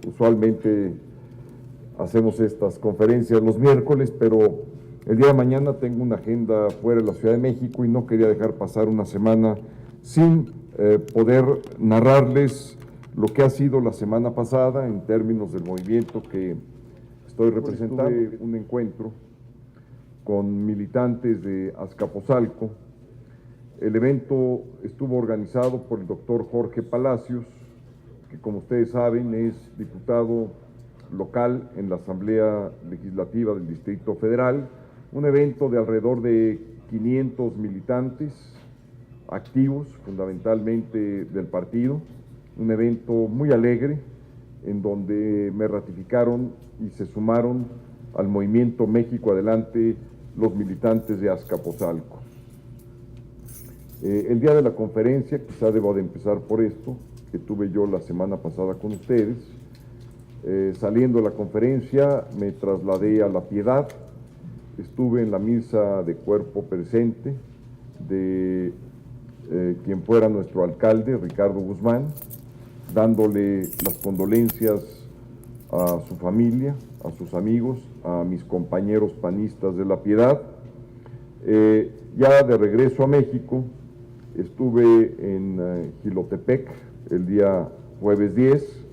Usualmente hacemos estas conferencias los miércoles, pero el día de mañana tengo una agenda fuera de la Ciudad de México y no quería dejar pasar una semana sin poder narrarles lo que ha sido la semana pasada en términos del movimiento que estoy representando. Tuve un encuentro con militantes de Azcapotzalco. El evento estuvo organizado por el doctor Jorge Palacios, que como ustedes saben es diputado local en la Asamblea Legislativa del Distrito Federal, un evento de alrededor de 500 militantes activos, fundamentalmente del partido, un evento muy alegre, en donde me ratificaron y se sumaron al movimiento México Adelante los militantes de Azcapotzalco. El día de la conferencia, quizá debo de empezar por esto, que tuve yo la semana pasada con ustedes. Saliendo de la conferencia me trasladé a La Piedad, estuve en la misa de cuerpo presente de quien fuera nuestro alcalde, Ricardo Guzmán, dándole las condolencias a su familia, a sus amigos, a mis compañeros panistas de La Piedad. Ya de regreso a México, estuve en Jilotepec el día jueves 10,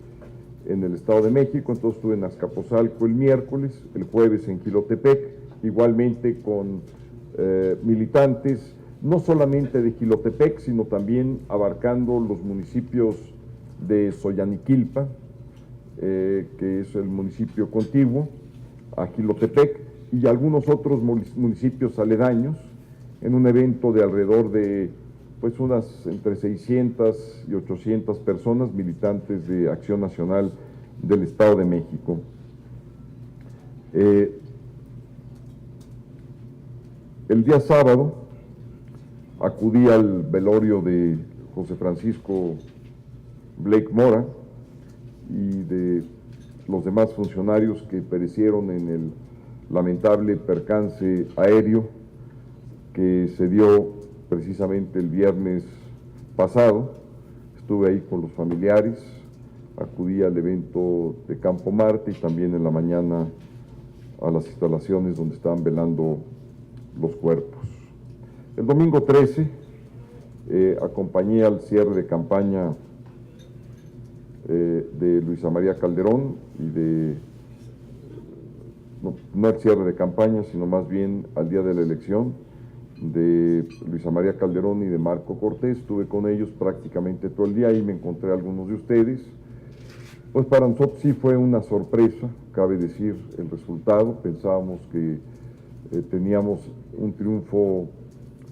en el Estado de México, entonces estuve en Azcapotzalco el miércoles, el jueves en Jilotepec, igualmente con militantes, no solamente de Jilotepec, sino también abarcando los municipios de Soyaniquilpa, que es el municipio contiguo a Jilotepec, y algunos otros municipios aledaños, en un evento de alrededor de pues unas entre 600 y 800 personas, militantes de Acción Nacional del Estado de México. El día sábado acudí al velorio de José Francisco Blake Mora y de los demás funcionarios que perecieron en el lamentable percance aéreo que se dio precisamente el viernes pasado. Estuve ahí con los familiares, acudí al evento de Campo Marte y también en la mañana a las instalaciones donde estaban velando los cuerpos. El domingo 13 acompañé al cierre de campaña de Luisa María Calderón y de, no al cierre de campaña, sino más bien al día de la elección, de Luisa María Calderón y de Marco Cortés. Estuve con ellos prácticamente todo el día y me encontré a algunos de ustedes. Pues para nosotros sí fue una sorpresa, cabe decir, el resultado. Pensábamos que teníamos un triunfo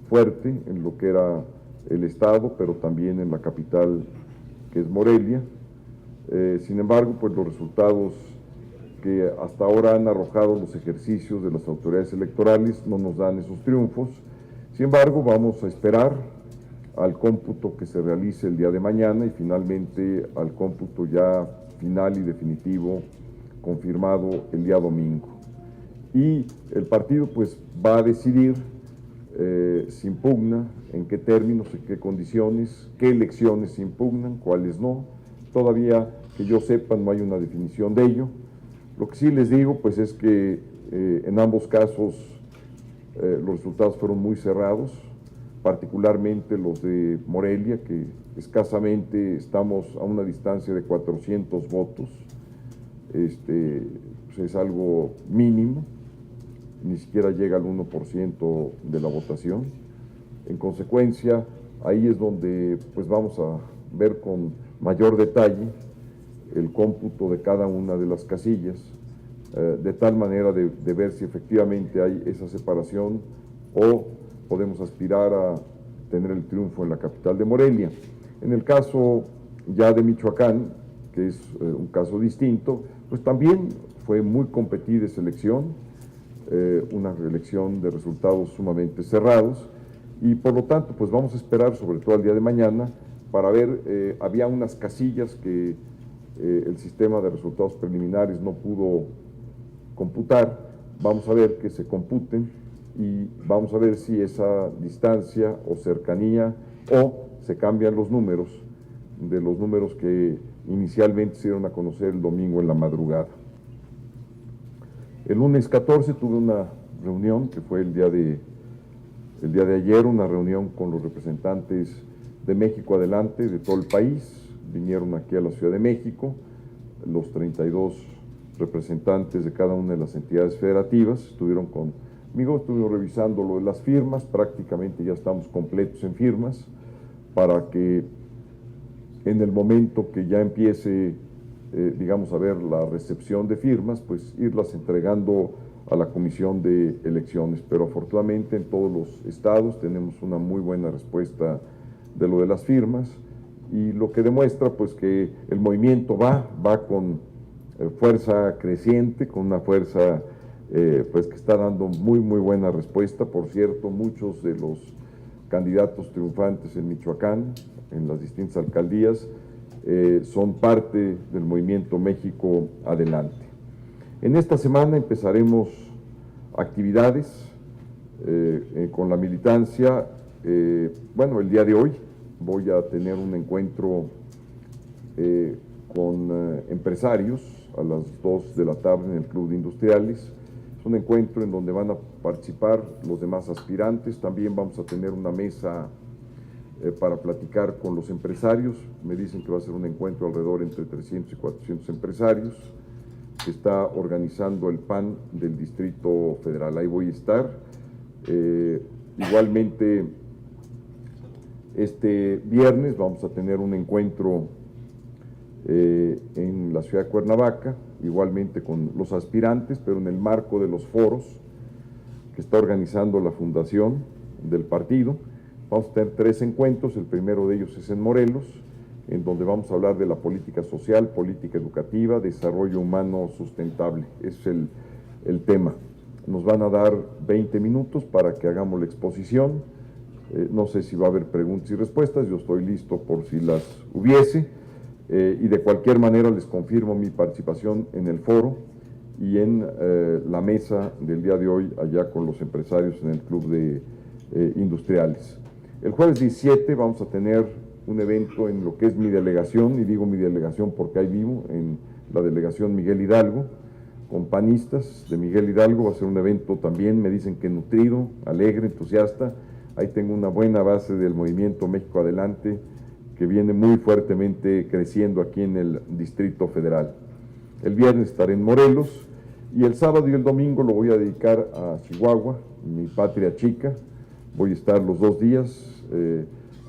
fuerte en lo que era el Estado, pero también en la capital, que es Morelia. Sin embargo, pues los resultados que hasta ahora han arrojado los ejercicios de las autoridades electorales no nos dan esos triunfos. Sin embargo, vamos a esperar al cómputo que se realice el día de mañana y finalmente al cómputo ya final y definitivo confirmado el día domingo. Y el partido pues va a decidir si impugna, en qué términos, en qué condiciones, qué elecciones se impugnan, cuáles no. Todavía que yo sepa no hay una definición de ello. Lo que sí les digo pues es que en ambos casos los resultados fueron muy cerrados, particularmente los de Morelia, que escasamente estamos a una distancia de 400 votos, pues es algo mínimo, ni siquiera llega al 1% de la votación. En consecuencia, ahí es donde pues vamos a ver con mayor detalle el cómputo de cada una de las casillas, de tal manera de ver si efectivamente hay esa separación o podemos aspirar a tener el triunfo en la capital de Morelia. En el caso ya de Michoacán, que es un caso distinto, pues también fue muy competida esa elección, una elección de resultados sumamente cerrados, y por lo tanto pues vamos a esperar sobre todo el día de mañana para ver, había unas casillas que el sistema de resultados preliminares no pudo computar. Vamos a ver que se computen y vamos a ver si esa distancia o cercanía o se cambian los números de los números que inicialmente se dieron a conocer el domingo en la madrugada. El lunes 14 tuve una reunión, que fue el día de ayer, una reunión con los representantes de México Adelante de todo el país. Vinieron aquí a la Ciudad de México los 32 representantes de cada una de las entidades federativas, estuvieron conmigo, estuvimos revisando lo de las firmas, prácticamente ya estamos completos en firmas, para que en el momento que ya empiece, digamos, a ver la recepción de firmas, pues irlas entregando a la Comisión de Elecciones. Pero afortunadamente en todos los estados tenemos una muy buena respuesta de lo de las firmas, y lo que demuestra pues que el movimiento va con fuerza creciente, con una fuerza pues que está dando muy buena respuesta. Por cierto, muchos de los candidatos triunfantes en Michoacán, en las distintas alcaldías, son parte del movimiento México Adelante. En esta semana empezaremos actividades con la militancia. Bueno, el día de hoy voy a tener un encuentro con empresarios a las 2 de la tarde en el Club de Industriales. Es un encuentro en donde van a participar los demás aspirantes. También vamos a tener una mesa para platicar con los empresarios. Me dicen que va a ser un encuentro alrededor entre 300 y 400 empresarios que está organizando el PAN del Distrito Federal. Ahí voy a estar. Igualmente, este viernes vamos a tener un encuentro en la ciudad de Cuernavaca, igualmente con los aspirantes, pero en el marco de los foros que está organizando la fundación del partido. Vamos a tener 3 encuentros, el primero de ellos es en Morelos, en donde vamos a hablar de la política social, política educativa, desarrollo humano sustentable. Es el tema. Nos van a dar 20 minutos para que hagamos la exposición. No sé si va a haber preguntas y respuestas, yo estoy listo por si las hubiese, y de cualquier manera les confirmo mi participación en el foro y en la mesa del día de hoy allá con los empresarios en el Club de Industriales. El jueves 17 vamos a tener un evento en lo que es mi delegación, y digo mi delegación porque ahí vivo, en la delegación Miguel Hidalgo, con panistas de Miguel Hidalgo. Va a ser un evento también, me dicen que nutrido, alegre, entusiasta. Ahí tengo una buena base del movimiento México Adelante, que viene muy fuertemente creciendo aquí en el Distrito Federal. El viernes estaré en Morelos, y el sábado y el domingo lo voy a dedicar a Chihuahua, mi patria chica. Voy a estar los 2 días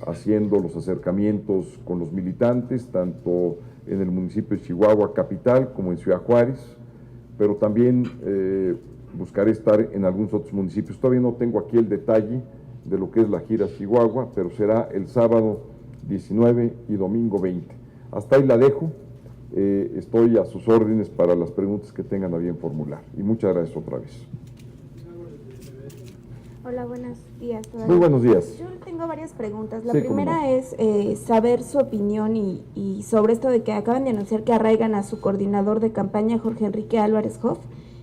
haciendo los acercamientos con los militantes, tanto en el municipio de Chihuahua capital como en Ciudad Juárez, pero también buscaré estar en algunos otros municipios. Todavía no tengo aquí el detalle de lo que es la gira Chihuahua, pero será el sábado 19 y domingo 20. Hasta ahí la dejo. Estoy a sus órdenes para las preguntas que tengan a bien formular. Y muchas gracias otra vez. Hola, buenos días. Muy buenos días. Yo tengo varias preguntas. La Sí, primera no. es saber su opinión y sobre esto de que acaban de anunciar que arraigan a su coordinador de campaña, Jorge Enrique Álvarez Hoff.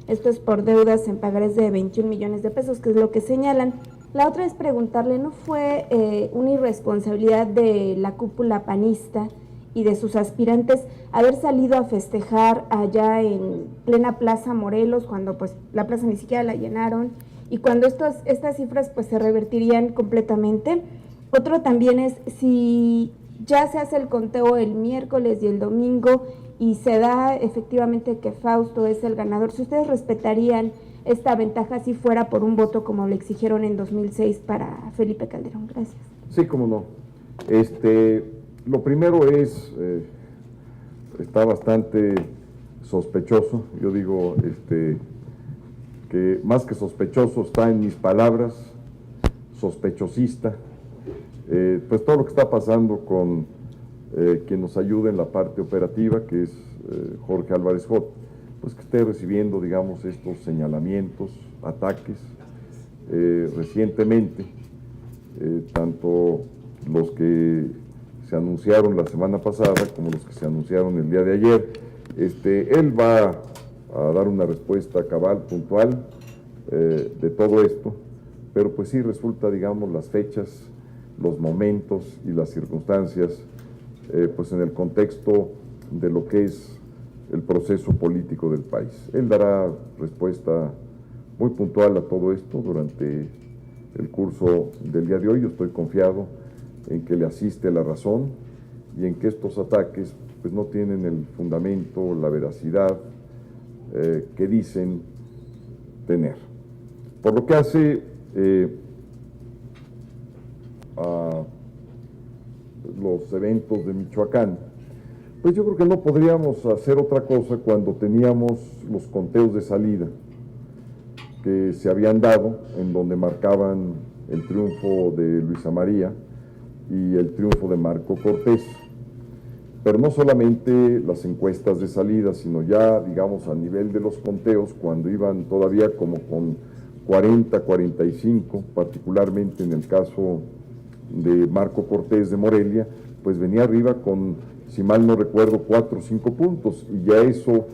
Esto es por deudas en pagarés de 21 millones de pesos, que es lo que señalan. La otra es preguntarle, ¿no fue una irresponsabilidad de la cúpula panista y de sus aspirantes haber salido a festejar allá en plena Plaza Morelos, cuando pues la plaza ni siquiera la llenaron, y cuando estas cifras pues se revertirían completamente? Otro también es si ya se hace el conteo el miércoles y el domingo y se da efectivamente que Fausto es el ganador, si ustedes respetarían esta ventaja si fuera por un voto como le exigieron en 2006 para Felipe Calderón. Gracias. Sí, cómo no. Lo primero es, está bastante sospechoso, yo digo, que más que sospechoso está en mis palabras, sospechosista, pues todo lo que está pasando con quien nos ayuda en la parte operativa, que es Jorge Álvarez Hoff, pues que esté recibiendo, digamos, estos señalamientos, ataques, recientemente, tanto los que se anunciaron la semana pasada como los que se anunciaron el día de ayer. Él va a dar una respuesta cabal, puntual, de todo esto, pero pues sí resulta, digamos, las fechas los momentos y las circunstancias, pues en el contexto de lo que es el proceso político del país. Él dará respuesta muy puntual a todo esto durante el curso del día de hoy. Yo estoy confiado en que le asiste la razón y en que estos ataques pues no tienen el fundamento, la veracidad que dicen tener. Por lo que hace a los eventos de Michoacán, pues yo creo que no podríamos hacer otra cosa cuando teníamos los conteos de salida que se habían dado, en donde marcaban el triunfo de Luisa María y el triunfo de Marco Cortés. Pero no solamente las encuestas de salida, sino ya, digamos, a nivel de los conteos, cuando iban todavía como con 40, 45, particularmente en el caso de Marco Cortés de Morelia, pues venía arriba con, si mal no recuerdo, 4 o 5 puntos, y ya eso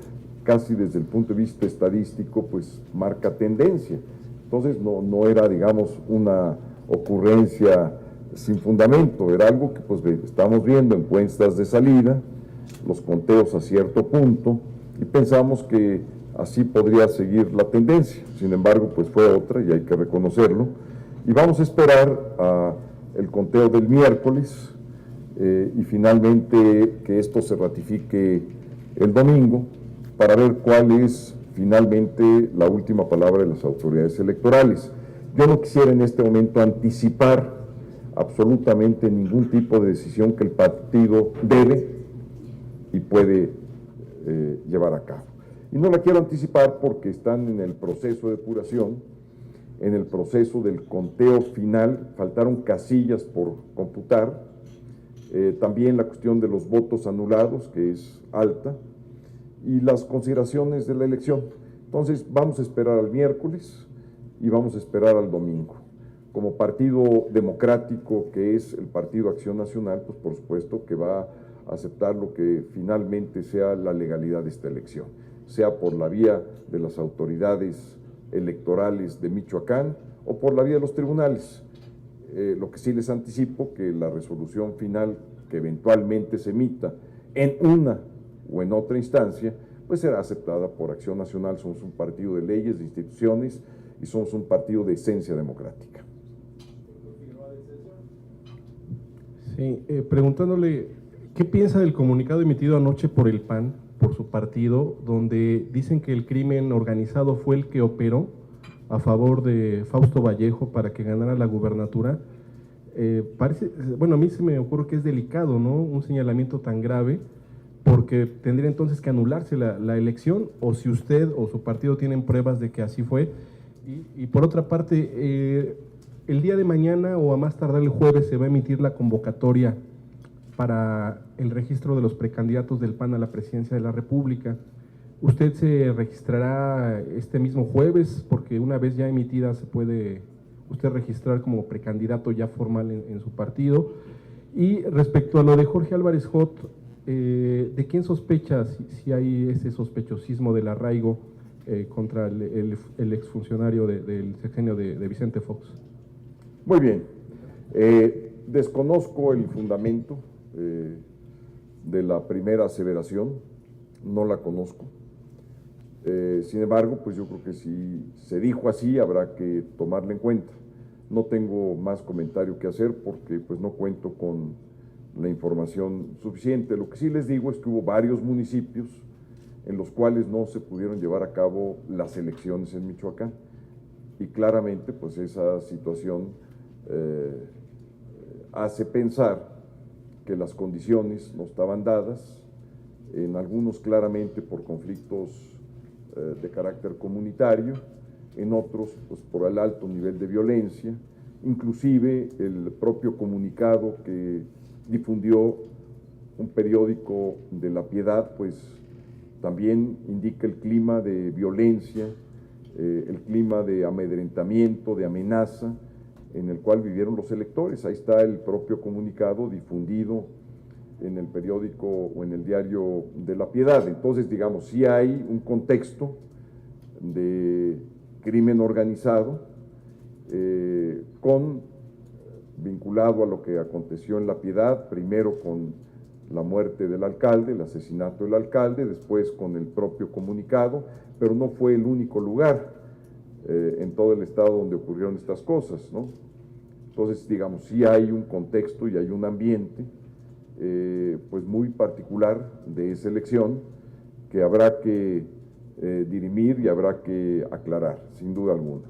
casi desde el punto de vista estadístico, pues marca tendencia. Entonces no era, digamos, una ocurrencia sin fundamento, era algo que pues estamos viendo en encuestas de salida, los conteos a cierto punto, y pensamos que así podría seguir la tendencia. Sin embargo, pues fue otra y hay que reconocerlo, y vamos a esperar el conteo del miércoles y finalmente que esto se ratifique el domingo para ver cuál es finalmente la última palabra de las autoridades electorales. Yo no quisiera en este momento anticipar absolutamente ningún tipo de decisión que el partido debe y puede llevar a cabo. Y no la quiero anticipar porque están en el proceso de depuración, en el proceso del conteo final, faltaron casillas por computar, también la cuestión de los votos anulados, que es alta, y las consideraciones de la elección. Entonces vamos a esperar al miércoles y vamos a esperar al domingo. Como partido democrático que es el Partido Acción Nacional, pues por supuesto que va a aceptar lo que finalmente sea la legalidad de esta elección, sea por la vía de las autoridades electorales de Michoacán o por la vía de los tribunales. Lo que sí les anticipo que la resolución final que eventualmente se emita en una o en otra instancia, pues será aceptada por Acción Nacional. Somos un partido de leyes, de instituciones y somos un partido de esencia democrática. Sí, preguntándole, ¿qué piensa del comunicado emitido anoche por el PAN, por su partido, donde dicen que el crimen organizado fue el que operó a favor de Fausto Vallejo para que ganara la gubernatura? Parece, bueno, a mí se me ocurre que es delicado, ¿no? Un señalamiento tan grave, porque tendría entonces que anularse la elección, o si usted o su partido tienen pruebas de que así fue. Y por otra parte, el día de mañana o a más tardar el jueves se va a emitir la convocatoria para el registro de los precandidatos del PAN a la presidencia de la República. ¿Usted se registrará este mismo jueves? Porque una vez ya emitida se puede usted registrar como precandidato ya formal en su partido. Y respecto a lo de Jorge Álvarez Jott, ¿de quién sospecha si hay ese sospechosismo del arraigo contra el exfuncionario del sexenio de Vicente Fox? Muy bien. Desconozco el fundamento de la primera aseveración, no la conozco. Sin embargo, pues yo creo que si se dijo así, habrá que tomarla en cuenta. No tengo más comentario que hacer porque pues no cuento con la información suficiente. Lo que sí les digo es que hubo varios municipios en los cuales no se pudieron llevar a cabo las elecciones en Michoacán, y claramente pues esa situación hace pensar que las condiciones no estaban dadas, en algunos claramente por conflictos de carácter comunitario, en otros pues por el alto nivel de violencia. Inclusive el propio comunicado que difundió un periódico de La Piedad, pues también indica el clima de violencia, el clima de amedrentamiento, de amenaza en el cual vivieron los electores. Ahí está el propio comunicado difundido en el periódico o en el diario de La Piedad. Entonces, digamos, sí hay un contexto de crimen organizado con vinculado a lo que aconteció en La Piedad, primero con la muerte del alcalde, el asesinato del alcalde, después con el propio comunicado, pero no fue el único lugar en todo el estado donde ocurrieron estas cosas, ¿no? Entonces, digamos, sí hay un contexto y hay un ambiente pues muy particular de esa elección que habrá que dirimir y habrá que aclarar, sin duda alguna.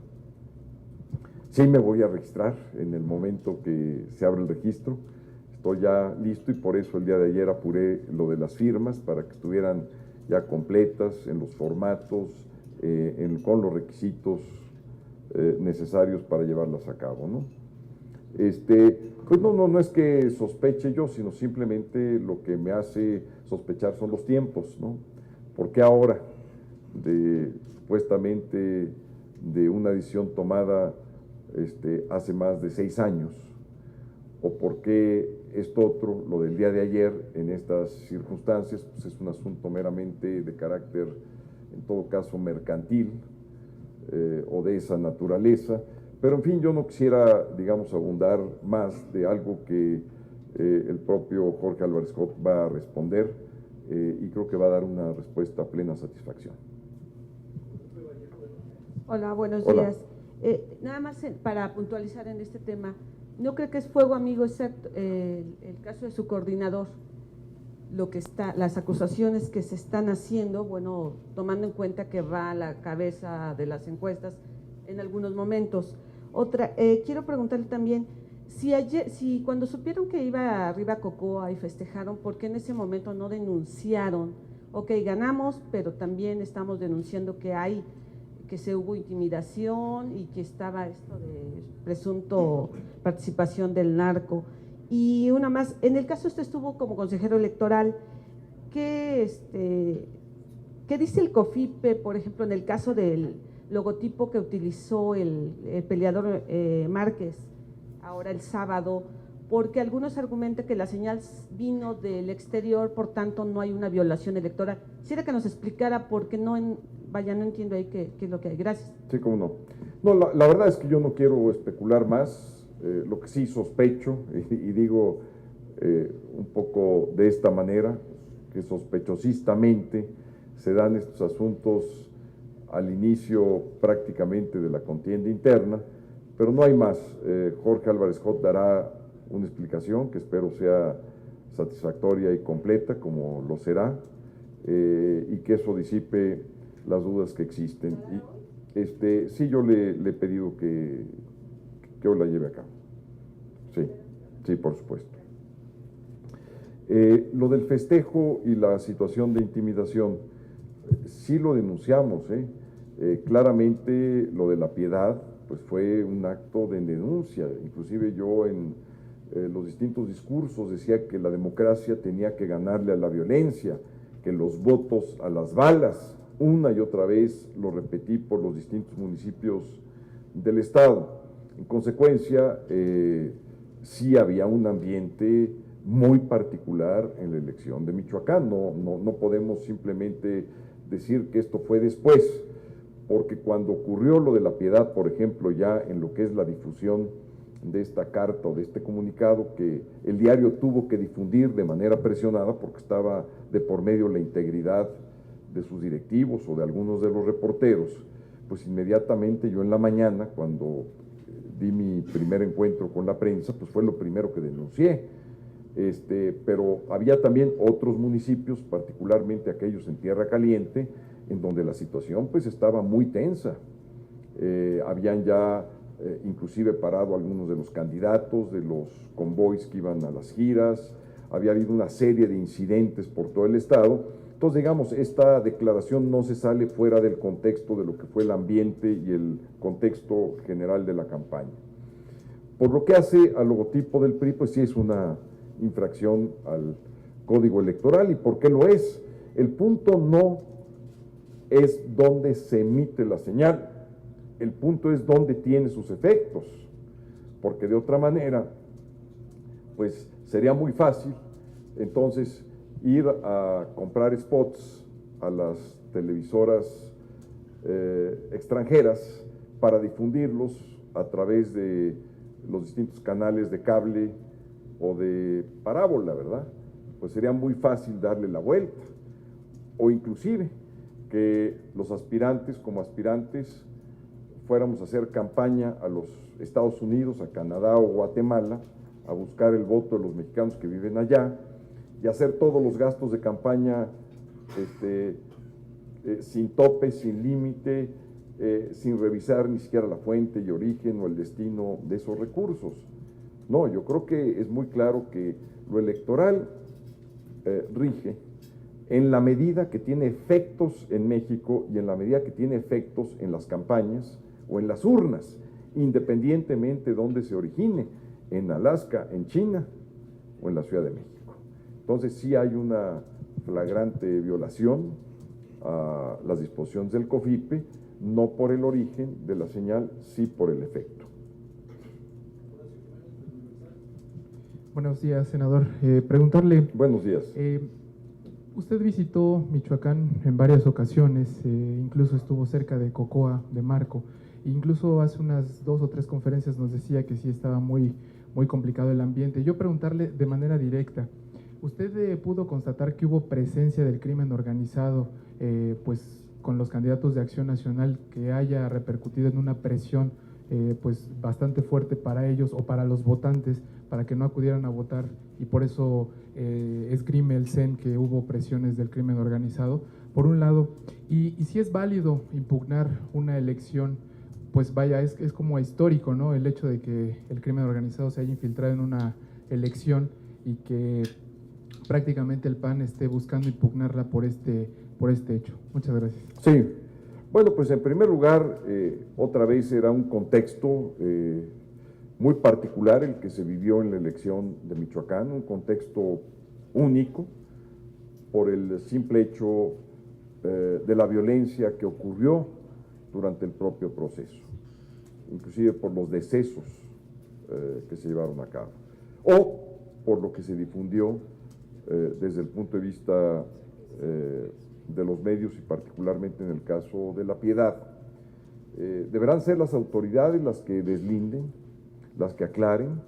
Sí me voy a registrar en el momento que se abra el registro, estoy ya listo y por eso el día de ayer apuré lo de las firmas para que estuvieran ya completas en los formatos, con los requisitos necesarios para llevarlas a cabo, ¿no? Pues no es que sospeche yo, sino simplemente lo que me hace sospechar son los tiempos, ¿no? ¿Por qué ahora, supuestamente, de una decisión tomada hace más de 6 años? ¿O por qué esto otro, lo del día de ayer, en estas circunstancias, pues es un asunto meramente de carácter, en todo caso, mercantil o de esa naturaleza? Pero en fin, yo no quisiera, digamos, abundar más de algo que el propio Jorge Álvarez Hoff va a responder y creo que va a dar una respuesta a plena satisfacción. Hola, buenos Hola. días. Nada más para puntualizar en este tema, ¿no cree que es fuego amigo exacto el caso de su coordinador? Las acusaciones que se están haciendo, bueno, tomando en cuenta que va a la cabeza de las encuestas en algunos momentos. Otra, quiero preguntarle también, si cuando supieron que iba arriba a Cocoa y festejaron, ¿por qué en ese momento no denunciaron? Ok, ganamos, pero también estamos denunciando que se hubo intimidación y que estaba esto de presunto participación del narco. Y una más, en el caso usted estuvo como consejero electoral, ¿qué dice el COFIPE, por ejemplo, en el caso del logotipo que utilizó el peleador Márquez ahora el sábado? Porque algunos argumentan que la señal vino del exterior, por tanto no hay una violación electoral. Quisiera que nos explicara porque no entiendo ahí qué es lo que hay. Gracias. Sí, cómo no. No, la verdad es que yo no quiero especular más. Lo que sí sospecho, y digo un poco de esta manera, que sospechosistamente se dan estos asuntos al inicio prácticamente de la contienda interna, pero no hay más. Jorge Álvarez Hoff dará una explicación que espero sea satisfactoria y completa, como lo será, y que eso disipe las dudas que existen. Y, sí, yo le he pedido que hoy la lleve a cabo. Sí, por supuesto. Lo del festejo y la situación de intimidación, sí lo denunciamos, claramente lo de La Piedad, pues fue un acto de denuncia. Inclusive yo en los distintos discursos decía que la democracia tenía que ganarle a la violencia, que los votos a las balas, una y otra vez lo repetí por los distintos municipios del estado. En consecuencia, sí había un ambiente muy particular en la elección de Michoacán. No podemos simplemente decir que esto fue después, porque cuando ocurrió lo de La Piedad, por ejemplo, ya en lo que es la difusión de esta carta o de este comunicado que el diario tuvo que difundir de manera presionada porque estaba de por medio la integridad de sus directivos o de algunos de los reporteros, pues inmediatamente yo en la mañana, cuando di mi primer encuentro con la prensa, pues fue lo primero que denuncié. Pero había también otros municipios, particularmente aquellos en Tierra Caliente, en donde la situación pues estaba muy tensa. Habían ya inclusive parado algunos de los candidatos, de los convoys que iban a las giras, había habido una serie de incidentes por todo el estado. Entonces, digamos, esta declaración no se sale fuera del contexto de lo que fue el ambiente y el contexto general de la campaña. Por lo que hace al logotipo del PRI, pues sí es una infracción al Código Electoral. ¿Y por qué lo es? El punto no es dónde se emite la señal, el punto es dónde tiene sus efectos, porque de otra manera, pues sería muy fácil entonces ir a comprar spots a las televisoras extranjeras para difundirlos a través de los distintos canales de cable o de parábola, ¿verdad? Pues sería muy fácil darle la vuelta, o inclusive que los aspirantes como aspirantes fuéramos a hacer campaña a los Estados Unidos, a Canadá o Guatemala, a buscar el voto de los mexicanos que viven allá y hacer todos los gastos de campaña sin tope, sin límite, sin revisar ni siquiera la fuente y origen o el destino de esos recursos. No, yo creo que es muy claro que lo electoral rige en la medida que tiene efectos en México y en la medida que tiene efectos en las campañas o en las urnas, independientemente de dónde se origine, en Alaska, en China o en la Ciudad de México. Entonces sí hay una flagrante violación a las disposiciones del COFIPE, no por el origen de la señal, sí por el efecto. Buenos días, senador. Preguntarle, Buenos días. usted visitó Michoacán en varias ocasiones, incluso estuvo cerca de Cocoa, de Marco, incluso hace unas 2 o 3 conferencias nos decía que sí estaba muy complicado el ambiente. Yo preguntarle de manera directa, ¿usted pudo constatar que hubo presencia del crimen organizado, pues con los candidatos de Acción Nacional, que haya repercutido en una presión pues bastante fuerte para ellos o para los votantes, para que no acudieran a votar, y por eso esgrime el CEN que hubo presiones del crimen organizado, por un lado, y si es válido impugnar una elección? Pues vaya, es como histórico, ¿no? El hecho de que el crimen organizado se haya infiltrado en una elección y que prácticamente el PAN esté buscando impugnarla por este hecho. Muchas gracias. Sí, bueno, pues en primer lugar, otra vez era un contexto muy particular el que se vivió en la elección de Michoacán, un contexto único por el simple hecho de la violencia que ocurrió durante el propio proceso, inclusive por los decesos que se llevaron a cabo, o por lo que se difundió desde el punto de vista de los medios y particularmente en el caso de La Piedad. Deberán ser las autoridades las que deslinden, las que aclaren,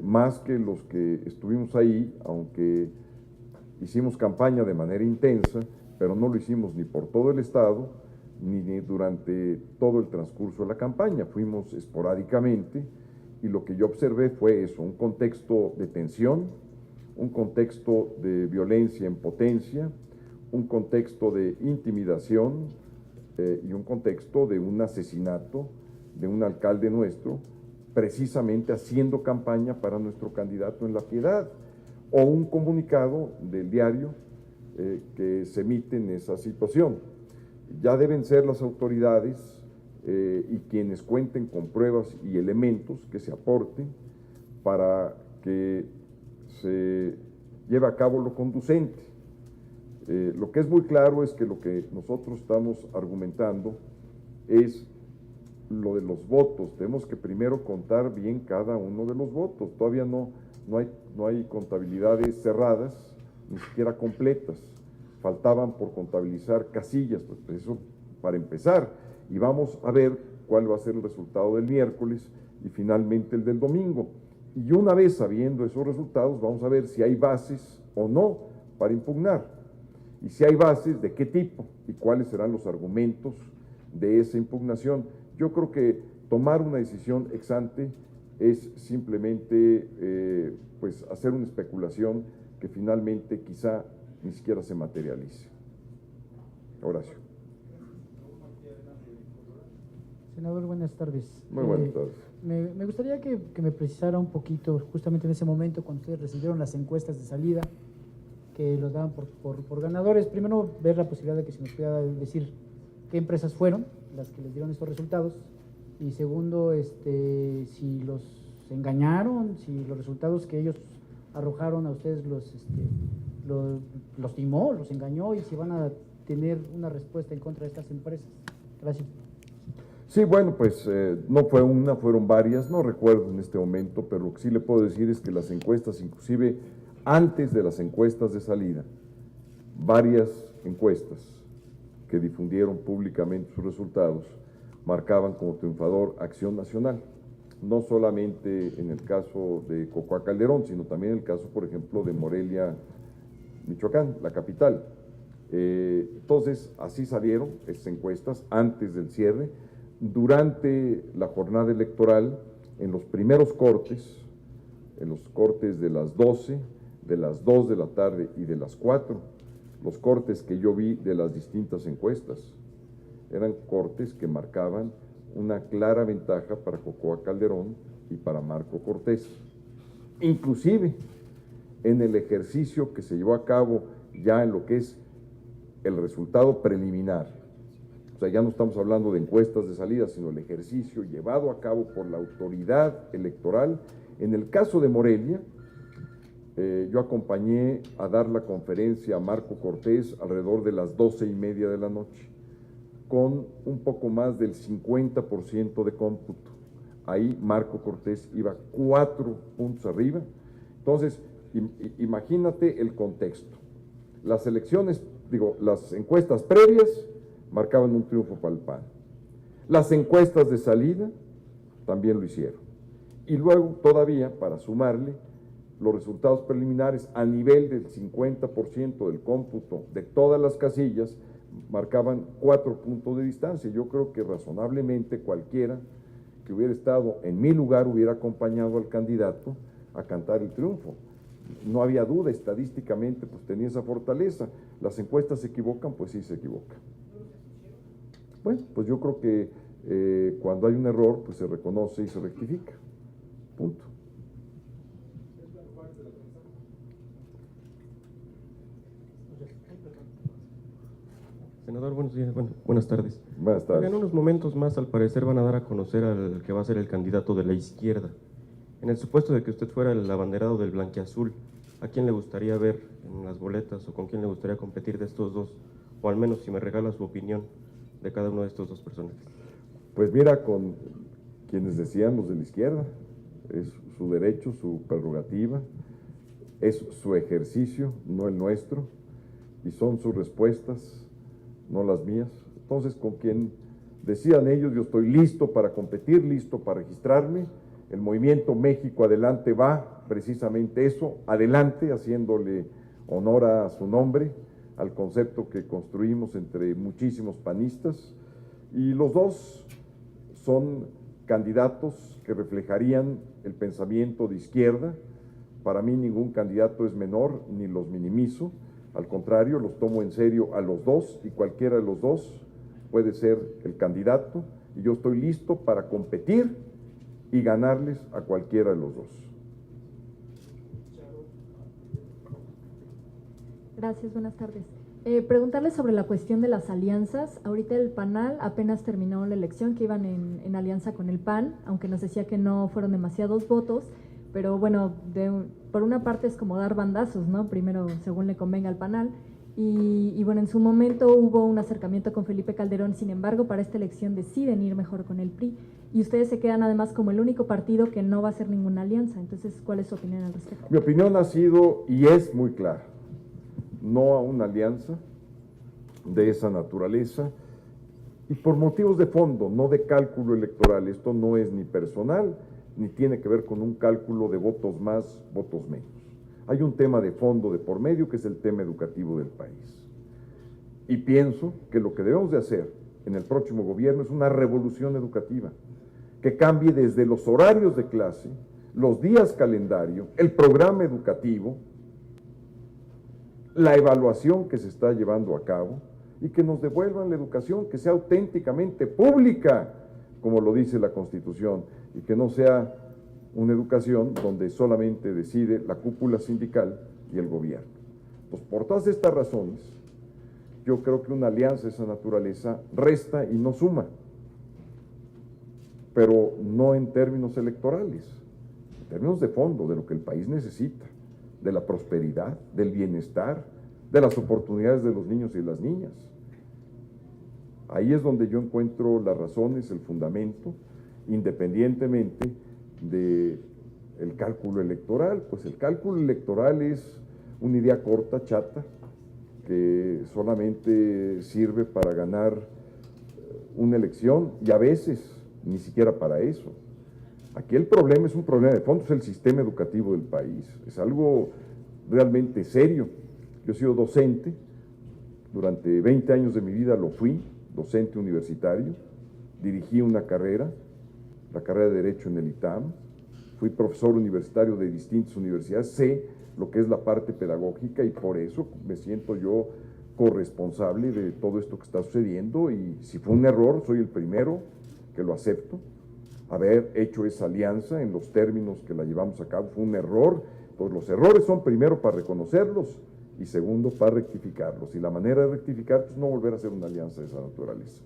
más que los que estuvimos ahí, aunque hicimos campaña de manera intensa, pero no lo hicimos ni por todo el Estado, ni durante todo el transcurso de la campaña. Fuimos esporádicamente y lo que yo observé fue eso, un contexto de tensión, un contexto de violencia en potencia, un contexto de intimidación y un contexto de un asesinato de un alcalde nuestro, precisamente haciendo campaña para nuestro candidato en La Piedad, o un comunicado del diario que se emite en esa situación. Ya deben ser las autoridades y quienes cuenten con pruebas y elementos que se aporten para que se lleve a cabo lo conducente. Lo que es muy claro es que lo que nosotros estamos argumentando es lo de los votos. Tenemos que primero contar bien cada uno de los votos. Todavía no hay contabilidades cerradas, ni siquiera completas. Faltaban por contabilizar casillas, pues eso para empezar. Y vamos a ver cuál va a ser el resultado del miércoles y finalmente el del domingo. Y una vez sabiendo esos resultados, vamos a ver si hay bases o no para impugnar. Y si hay bases, de qué tipo y cuáles serán los argumentos de esa impugnación. Yo creo que tomar una decisión ex ante es simplemente pues hacer una especulación que finalmente quizá ni siquiera se materialice. Horacio. Senador, buenas tardes. Muy buenas tardes. Me gustaría que me precisara un poquito, justamente en ese momento cuando ustedes recibieron las encuestas de salida, que los daban por ganadores. Primero, ver la posibilidad de que se nos pudiera decir qué empresas fueron las que les dieron estos resultados. Y segundo, si los engañaron, si los resultados que ellos arrojaron a ustedes los timó, los engañó, y si van a tener una respuesta en contra de estas empresas. Gracias. Sí, bueno, pues no fue una, fueron varias, no recuerdo en este momento, pero lo que sí le puedo decir es que las encuestas, inclusive antes de las encuestas de salida, varias encuestas que difundieron públicamente sus resultados marcaban como triunfador Acción Nacional. no solamente en el caso de Cocoa Calderón, sino también en el caso, por ejemplo, de Morelia, Michoacán, la capital. Entonces, así salieron esas encuestas antes del cierre. Durante la jornada electoral, en los primeros cortes, en los cortes de las 12, de las 2 de la tarde y de las 4, los cortes que yo vi de las distintas encuestas, eran cortes que marcaban una clara ventaja para Cocoa Calderón y para Marco Cortés. Inclusive, en el ejercicio que se llevó a cabo ya en lo que es el resultado preliminar, o sea, ya no estamos hablando de encuestas de salida, sino el ejercicio llevado a cabo por la autoridad electoral. En el caso de Morelia, yo acompañé a dar la conferencia a Marco Cortés alrededor de las 12:30 de la noche, con un poco más del 50% de cómputo. Ahí Marco Cortés iba 4 puntos arriba. Entonces, imagínate el contexto. Las elecciones, las encuestas previas marcaban un triunfo para el PAN. Las encuestas de salida también lo hicieron. Y luego, todavía, para sumarle, los resultados preliminares a nivel del 50% del cómputo de todas las casillas marcaban 4 puntos de distancia. Yo creo que razonablemente cualquiera que hubiera estado en mi lugar hubiera acompañado al candidato a cantar el triunfo. No había duda, estadísticamente pues tenía esa fortaleza. Las encuestas se equivocan, pues sí se equivocan. Bueno, pues yo creo que cuando hay un error, pues se reconoce y se rectifica. Punto. Senador, buenos días, buenas tardes. Buenas tardes. En unos momentos más, al parecer, van a dar a conocer al que va a ser el candidato de la izquierda. En el supuesto de que usted fuera el abanderado del blanquiazul, ¿a quién le gustaría ver en las boletas o con quién le gustaría competir de estos dos? O al menos, si me regala su opinión de cada uno de estos dos personajes. Pues mira, con quienes decían los de la izquierda, es su derecho, su prerrogativa, es su ejercicio, no el nuestro, y son sus respuestas, no las mías. Entonces, con quien decidan ellos, yo estoy listo para competir, listo para registrarme. El movimiento México Adelante va precisamente eso, adelante, haciéndole honor a su nombre, al concepto que construimos entre muchísimos panistas, y los dos son candidatos que reflejarían el pensamiento de izquierda. Para mí ningún candidato es menor, ni los minimizo, al contrario, los tomo en serio a los dos, y cualquiera de los dos puede ser el candidato, y yo estoy listo para competir y ganarles a cualquiera de los dos. Gracias, buenas tardes. Preguntarle sobre la cuestión de las alianzas. Ahorita el PANAL apenas terminó la elección, que iban en alianza con el PAN, aunque nos decía que no fueron demasiados votos, pero bueno, por una parte es como dar bandazos, ¿no? Primero, según le convenga al PANAL, y bueno, en su momento hubo un acercamiento con Felipe Calderón, sin embargo, para esta elección deciden ir mejor con el PRI, y ustedes se quedan además como el único partido que no va a hacer ninguna alianza. Entonces, ¿cuál es su opinión al respecto? Mi opinión ha sido y es muy clara: no a una alianza de esa naturaleza, y por motivos de fondo, no de cálculo electoral. Esto no es ni personal, ni tiene que ver con un cálculo de votos más, votos menos. Hay un tema de fondo de por medio, que es el tema educativo del país. Y pienso que lo que debemos de hacer en el próximo gobierno es una revolución educativa, que cambie desde los horarios de clase, los días calendario, el programa educativo, la evaluación que se está llevando a cabo, y que nos devuelvan la educación que sea auténticamente pública, como lo dice la Constitución, y que no sea una educación donde solamente decide la cúpula sindical y el gobierno. Pues por todas estas razones, yo creo que una alianza de esa naturaleza resta y no suma, pero no en términos electorales, en términos de fondo, de lo que el país necesita, de la prosperidad, del bienestar, de las oportunidades de los niños y las niñas. Ahí es donde yo encuentro las razones, el fundamento, independientemente del cálculo electoral. Pues el cálculo electoral es una idea corta, chata, que solamente sirve para ganar una elección, y a veces ni siquiera para eso. Aquí el problema es un problema de fondo, es el sistema educativo del país, es algo realmente serio. Yo he sido docente, durante 20 años de mi vida lo fui, docente universitario, dirigí una carrera, la carrera de Derecho en el ITAM, fui profesor universitario de distintas universidades, sé lo que es la parte pedagógica y por eso me siento yo corresponsable de todo esto que está sucediendo y si fue un error, soy el primero que lo acepto. Haber hecho esa alianza en los términos que la llevamos a cabo fue un error, pues los errores son primero para reconocerlos y segundo para rectificarlos y la manera de rectificar es no volver a hacer una alianza de esa naturaleza.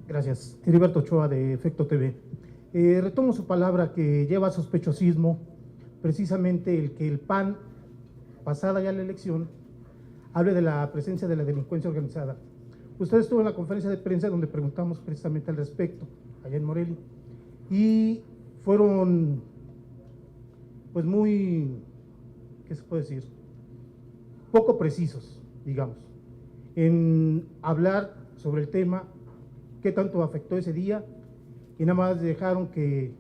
Gracias. Heriberto Ochoa, de Efecto TV. Retomo su palabra que lleva sospechosismo, precisamente el que el PAN, pasada ya la elección, hable de la presencia de la delincuencia organizada. Usted estuvo en la conferencia de prensa donde preguntamos precisamente al respecto, allá en Morelia, y fueron, pues muy, ¿qué se puede decir? Poco precisos, digamos, en hablar sobre el tema, qué tanto afectó ese día, y nada más dejaron que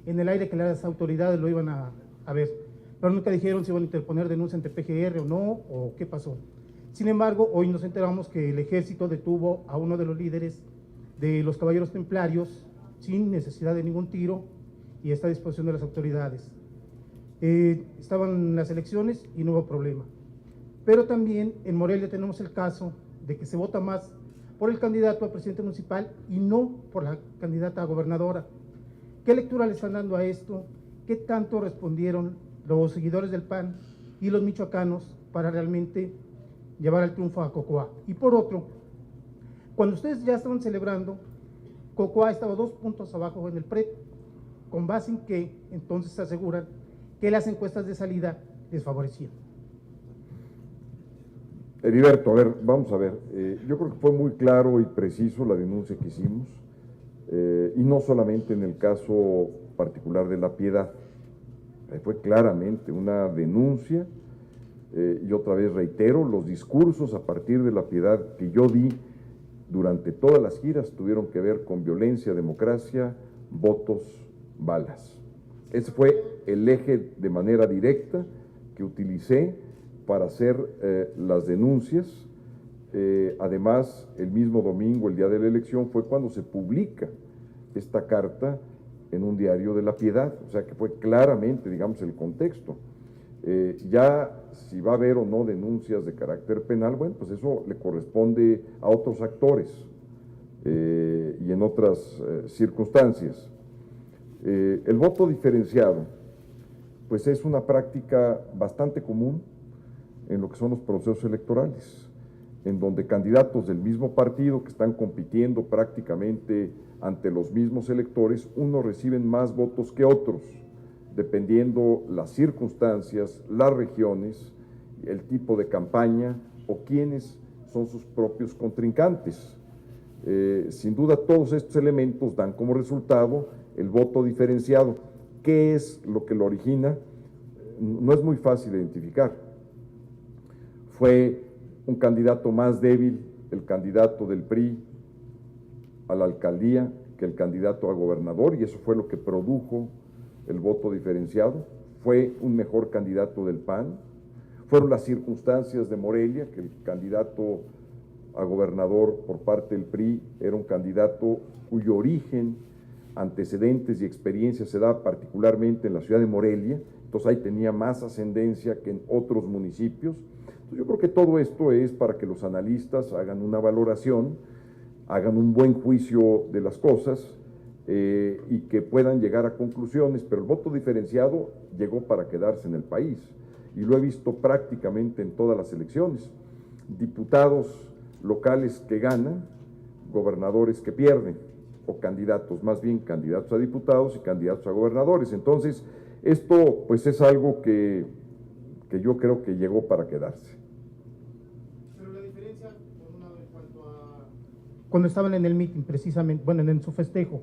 en el aire que las autoridades lo iban a ver, pero nunca dijeron si iban a interponer denuncia ante PGR o no, o qué pasó. Sin embargo, hoy nos enteramos que el ejército detuvo a uno de los líderes de los Caballeros Templarios sin necesidad de ningún tiro y está a disposición de las autoridades. Estaban las elecciones y no hubo problema. Pero también en Morelia tenemos el caso de que se vota más por el candidato a presidente municipal y no por la candidata a gobernadora. ¿Qué lectura le están dando a esto? ¿Qué tanto respondieron los seguidores del PAN y los michoacanos para realmente llevar al triunfo a Cocoa? Y por otro, cuando ustedes ya estaban celebrando, Cocoa estaba 2 puntos abajo en el PREP, con base en que entonces se aseguran que las encuestas de salida les favorecían. Heriberto, a ver, vamos a ver, yo creo que fue muy claro y preciso la denuncia que hicimos, y no solamente en el caso particular de La Piedad, fue claramente una denuncia, y otra vez reitero, los discursos a partir de La Piedad que yo di durante todas las giras tuvieron que ver con violencia, democracia, votos, balas. Ese fue el eje de manera directa que utilicé para hacer las denuncias. Además, el mismo domingo, el día de la elección, fue cuando se publica esta carta en un diario de La Piedad, o sea que fue claramente, digamos, el contexto. Ya si va a haber o no denuncias de carácter penal, bueno, pues eso le corresponde a otros actores y en otras circunstancias. El voto diferenciado, pues es una práctica bastante común en lo que son los procesos electorales, en donde candidatos del mismo partido que están compitiendo prácticamente ante los mismos electores, unos reciben más votos que otros, dependiendo las circunstancias, las regiones, el tipo de campaña o quiénes son sus propios contrincantes. Sin duda todos estos elementos dan como resultado el voto diferenciado. ¿Qué es lo que lo origina? No es muy fácil identificar. Fue un candidato más débil, el candidato del PRI a la alcaldía, que el candidato a gobernador, y eso fue lo que produjo el voto diferenciado. Fue un mejor candidato del PAN. Fueron las circunstancias de Morelia, que el candidato a gobernador por parte del PRI era un candidato cuyo origen, antecedentes y experiencia se da particularmente en la ciudad de Morelia, entonces ahí tenía más ascendencia que en otros municipios. Entonces yo creo que todo esto es para que los analistas hagan una valoración, hagan un buen juicio de las cosas y que puedan llegar a conclusiones, pero el voto diferenciado llegó para quedarse en el país y lo he visto prácticamente en todas las elecciones. Diputados locales que ganan, gobernadores que pierden, o candidatos, más bien candidatos a diputados y candidatos a gobernadores. Entonces, esto pues es algo que yo creo que llegó para quedarse. Pero la diferencia, por un lado, en cuanto a cuando estaban en el meeting, precisamente, bueno, en su festejo,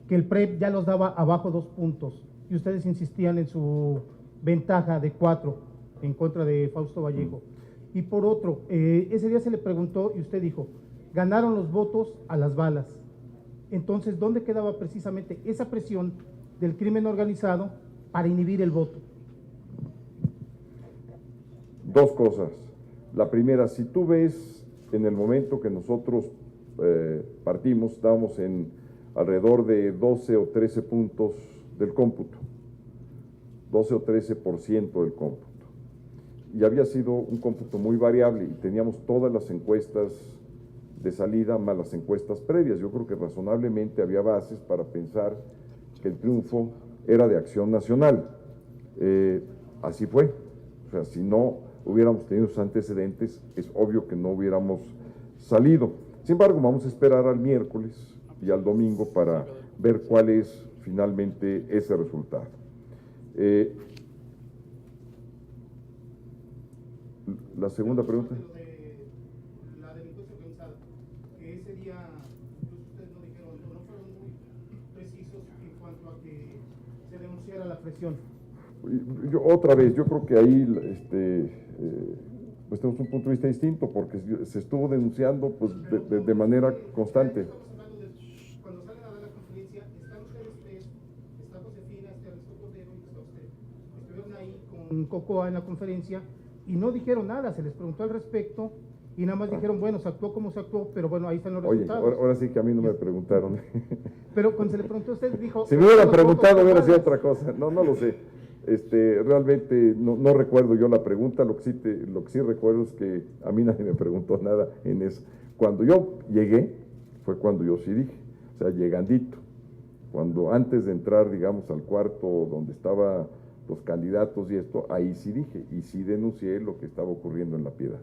que el PREP ya los daba abajo 2 puntos, y ustedes insistían en su ventaja de 4 en contra de Fausto Vallejo. Y por otro, ese día se le preguntó y usted dijo, ganaron los votos a las balas. Entonces, ¿dónde quedaba precisamente esa presión del crimen organizado para inhibir el voto? Dos cosas. La primera, si tú ves en el momento que nosotros partimos, estábamos en alrededor de 12 o 13 puntos del cómputo, 12 o 13% del cómputo. Y había sido un cómputo muy variable y teníamos todas las encuestas de salida más las encuestas previas. Yo creo que razonablemente había bases para pensar que el triunfo era de Acción Nacional. Así fue. O sea, si no hubiéramos tenido esos antecedentes, es obvio que no hubiéramos salido. Sin embargo, vamos a esperar al miércoles y al domingo para ver cuál es finalmente ese resultado. La segunda pregunta. La delincuencia organizada, que ese día incluso ustedes no dijeron, no fueron muy precisos en cuanto a que se denunciara la presión. Otra vez, yo creo que ahí pues tenemos un punto de vista distinto, porque se estuvo denunciando pues, de manera constante. Cuando salen a dar la conferencia, están ustedes tres, está Josefina, está Ernesto Cordero y está usted. Estuvieron ahí con Cocoa en la conferencia y no dijeron nada, se les preguntó al respecto y nada más dijeron, bueno, se actuó como se actuó, pero bueno, ahí están los resultados. Oye, ahora sí que a mí no me preguntaron. Pero cuando se le preguntó a usted, dijo... Si me hubieran preguntado, hubiera sido otra cosa. No lo sé. Realmente no recuerdo yo la pregunta, lo que sí recuerdo es que a mí nadie me preguntó nada en eso. Cuando yo llegué, fue cuando yo sí dije, o sea, llegandito, cuando antes de entrar, digamos, al cuarto donde estaban los candidatos y esto, ahí sí dije, y sí denuncié lo que estaba ocurriendo en La Piedad.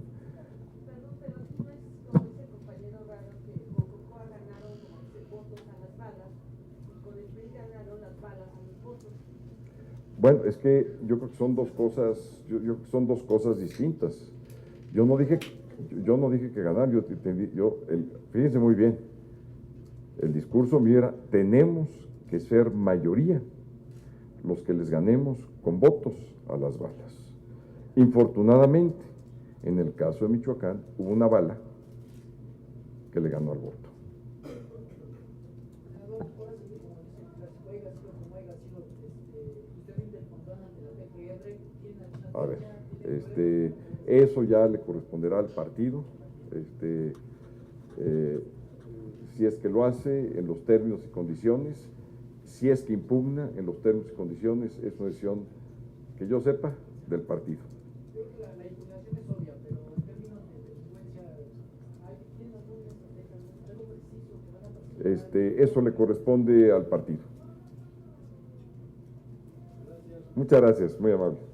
Perdón, pero no es como dice el compañero Raro que con Cocoa ganaron como votos a las balas y con el PRI ganaron las balas a los votos. Bueno, es que yo creo que son dos cosas, son dos cosas distintas. Yo no dije que ganar, fíjense muy bien, el discurso mío era, tenemos que ser mayoría los que les ganemos con votos a las balas. Infortunadamente, en el caso de Michoacán, hubo una bala que le ganó al voto. A ver, eso ya le corresponderá al partido, si es que lo hace en los términos y condiciones, si es que impugna en los términos y condiciones, es una decisión que yo sepa del partido. La impugnación es obvia, pero en términos de delincuencia, ¿tienen alguna estrategia, algo preciso que van a participar? Eso le corresponde al partido. Muchas gracias, muy amable.